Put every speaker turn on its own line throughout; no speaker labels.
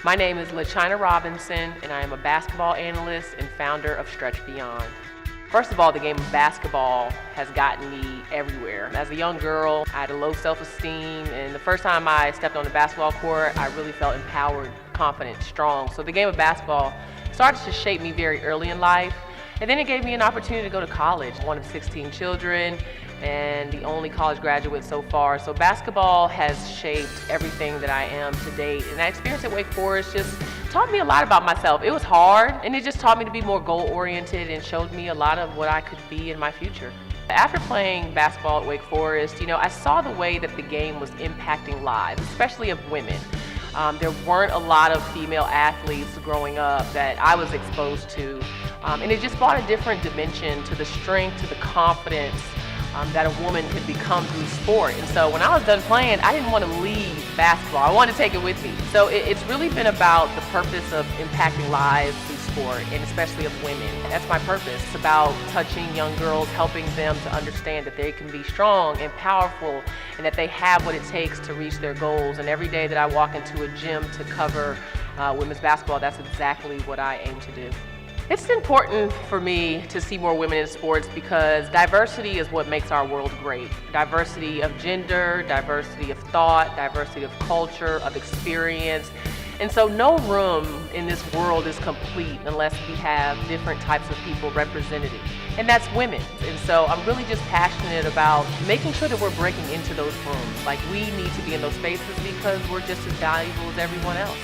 My name is LaChina Robinson, and I am a basketball analyst and founder of Stretch Beyond. First of all, the game of basketball has gotten me everywhere. As a young girl, I had a low self-esteem, and the first time I stepped on the basketball court, I really felt empowered, confident, strong. So the game of basketball started to shape me very early in life, and then it gave me an opportunity to go to college. One of 16 children, and the only college graduate so far. So basketball has shaped everything that I am to date. And that experience at Wake Forest just taught me a lot about myself. It was hard, and it just taught me to be more goal-oriented and showed me a lot of what I could be in my future. After playing basketball at Wake Forest, I saw the way that the game was impacting lives, especially of women. There weren't a lot of female athletes growing up that I was exposed to, and it just brought a different dimension to the strength, to the confidence that a woman could become through sport. And so when I was done playing, I didn't want to leave basketball. I wanted to take it with me. So it's really been about the purpose of impacting lives through sport, and especially of women. That's my purpose. It's about touching young girls, helping them to understand that they can be strong and powerful, and that they have what it takes to reach their goals. And every day that I walk into a gym to cover women's basketball, that's exactly what I aim to do. It's important for me to see more women in sports because diversity is what makes our world great. Diversity of gender, diversity of thought, diversity of culture, of experience. And so no room in this world is complete unless we have different types of people represented. And that's women. And so I'm really just passionate about making sure that we're breaking into those rooms. Like, we need to be in those spaces because we're just as valuable as everyone else.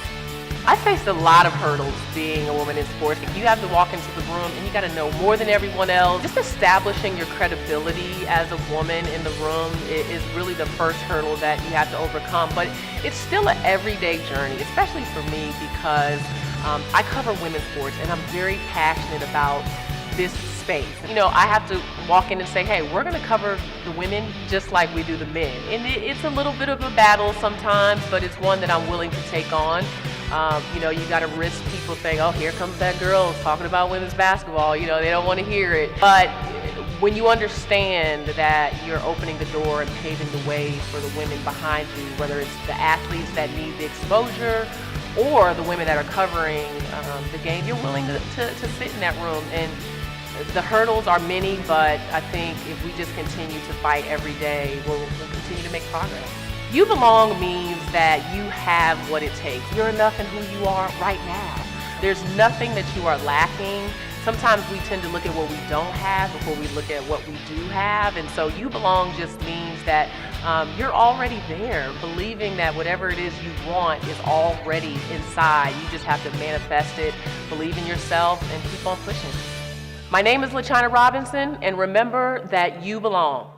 I faced a lot of hurdles being a woman in sports. You have to walk into the room and you got to know more than everyone else. Just establishing your credibility as a woman in the room is really the first hurdle that you have to overcome. But it's still an everyday journey, especially for me because I cover women's sports and I'm very passionate about this space. I have to walk in and say, hey, we're going to cover the women just like we do the men. And it's a little bit of a battle sometimes, but it's one that I'm willing to take on. You got to risk people saying, oh, here comes that girl talking about women's basketball. They don't want to hear it. But when you understand that you're opening the door and paving the way for the women behind you, whether it's the athletes that need the exposure or the women that are covering the game, you're willing to sit in that room. And the hurdles are many, but I think if we just continue to fight every day, we'll continue to make progress. You belong means that you have what it takes. You're enough in who you are right now. There's nothing that you are lacking. Sometimes we tend to look at what we don't have before we look at what we do have. And so you belong just means that you're already there, believing that whatever it is you want is already inside. You just have to manifest it, believe in yourself, and keep on pushing. My name is LaChina Robinson, and remember that you belong.